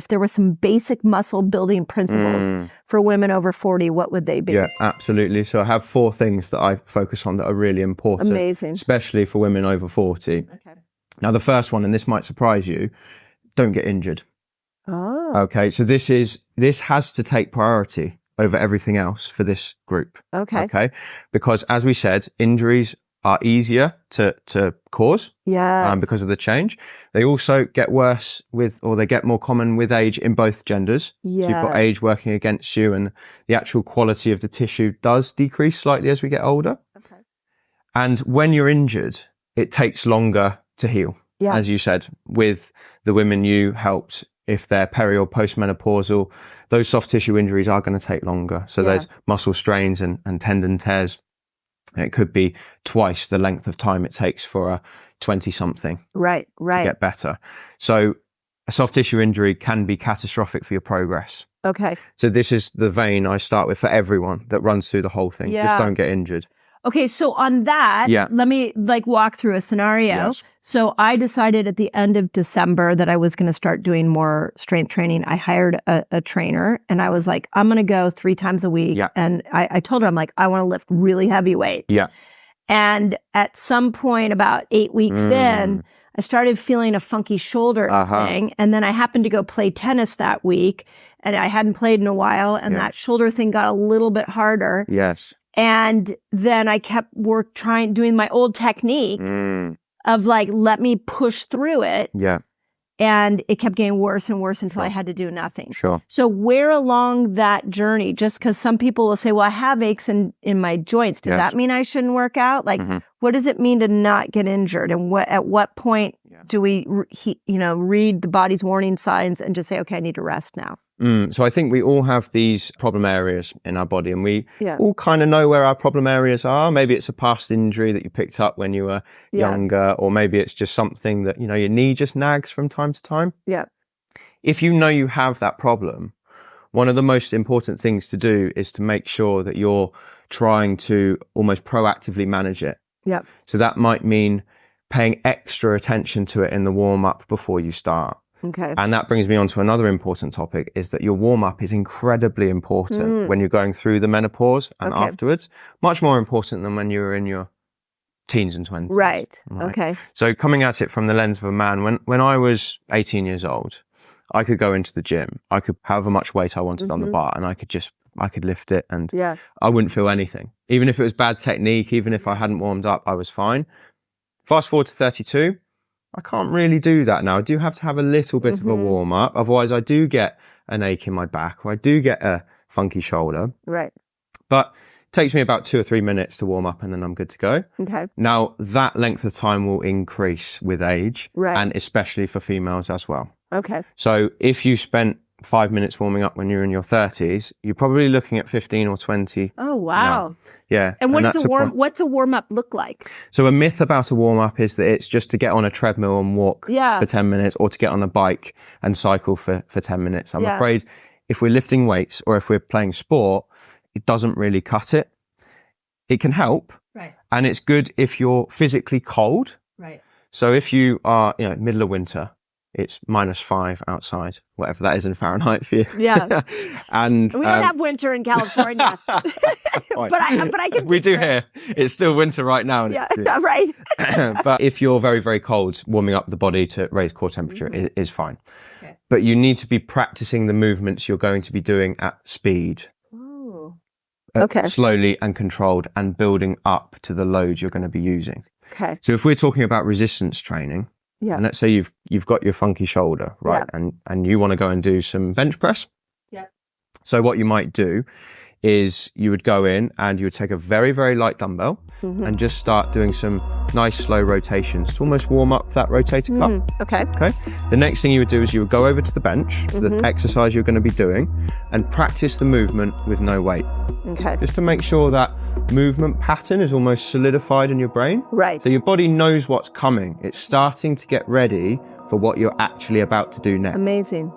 if there were some basic muscle building principles for women over 40, what would they be? Yeah, absolutely. So I have 4 things that I focus on that are really important. Amazing. Especially for women over 40. Okay. Now, the first one, and this might surprise you, don't get injured. Oh. Okay, so this has to take priority over everything else for this group. Okay. Because as we said, injuries are easier to cause because of the change. They also get worse they get more common with age in both genders. Yes. So you've got age working against you, and the actual quality of the tissue does decrease slightly as we get older. Okay. And when you're injured, it takes longer to heal. Yeah. As you said, with the women you helped, if they're peri or postmenopausal, those soft tissue injuries are going to take longer. So there's muscle strains and tendon tears. It could be twice the length of time it takes for a 20-something right. to get better. So a soft tissue injury can be catastrophic for your progress. Okay. So this is the vein I start with for everyone that runs through the whole thing. Yeah. Just don't get injured. Okay, so on that, let me walk through a scenario. Yes. So I decided at the end of December that I was going to start doing more strength training. I hired a trainer, and I was like, I'm going to go 3 times a week. Yeah. And I told her, I'm like, I want to lift really heavy weights. Yeah. And at some point, about 8 weeks in, I started feeling a funky shoulder thing. And then I happened to go play tennis that week, and I hadn't played in a while. And that shoulder thing got a little bit harder. Yes. And then I kept doing my old technique of like, let me push through it. Yeah. And it kept getting worse and worse until I had to do nothing. Sure. So where along that journey, just because some people will say, well, I have aches in my joints. Does that mean I shouldn't work out? Like, what does it mean to not get injured? And at what point do we, read the body's warning signs and just say, okay, I need to rest now? So I think we all have these problem areas in our body, and we all kind of know where our problem areas are. Maybe it's a past injury that you picked up when you were younger, or maybe it's just something that, your knee just nags from time to time. Yeah. If you know you have that problem, one of the most important things to do is to make sure that you're trying to almost proactively manage it. Yeah. So that might mean paying extra attention to it in the warm-up before you start. Okay. And that brings me on to another important topic, is that your warm-up is incredibly important when you're going through the menopause and afterwards. Much more important than when you're in your teens and 20s. Right. Okay. So coming at it from the lens of a man, when I was 18 years old, I could go into the gym. I could however much weight I wanted on the bar, and I could lift it, and I wouldn't feel anything. Even if it was bad technique, even if I hadn't warmed up, I was fine. Fast forward to 32. I can't really do that now. I do have to have a little bit of a warm up. Otherwise, I do get an ache in my back, or I do get a funky shoulder. Right. But it takes me about 2 or 3 minutes to warm up, and then I'm good to go. Okay. Now, that length of time will increase with age, and especially for females as well. Okay. So if you spent 5 minutes warming up when you're in your 30s, you're probably looking at 15 or 20. Oh, wow. Now. Yeah. And what's a warm-up look like? So a myth about a warm-up is that it's just to get on a treadmill and walk for 10 minutes, or to get on a bike and cycle for 10 minutes. I'm afraid if we're lifting weights or if we're playing sport, it doesn't really cut it. It can help. Right. And it's good if you're physically cold. Right. So if you are, middle of winter, it's -5 outside, whatever that is in Fahrenheit for you. Yeah. And we don't have winter in California. but I can. We do here. It's still winter right now. And right. But if you're very, very cold, warming up the body to raise core temperature is fine. Okay. But you need to be practicing the movements you're going to be doing at speed. Oh. Slowly and controlled, and building up to the load you're going to be using. Okay. So if we're talking about resistance training, and let's say you've got your funky shoulder, right? And you want to go and do some bench press. Yeah. So what you might do is you would go in and you would take a very, very light dumbbell and just start doing some nice slow rotations to almost warm up that rotator cuff. Okay. The next thing you would do is you would go over to the bench, the exercise you're going to be doing, and practice the movement with no weight. Okay. Just to make sure that movement pattern is almost solidified in your brain. Right. So your body knows what's coming. It's starting to get ready for what you're actually about to do next. Amazing.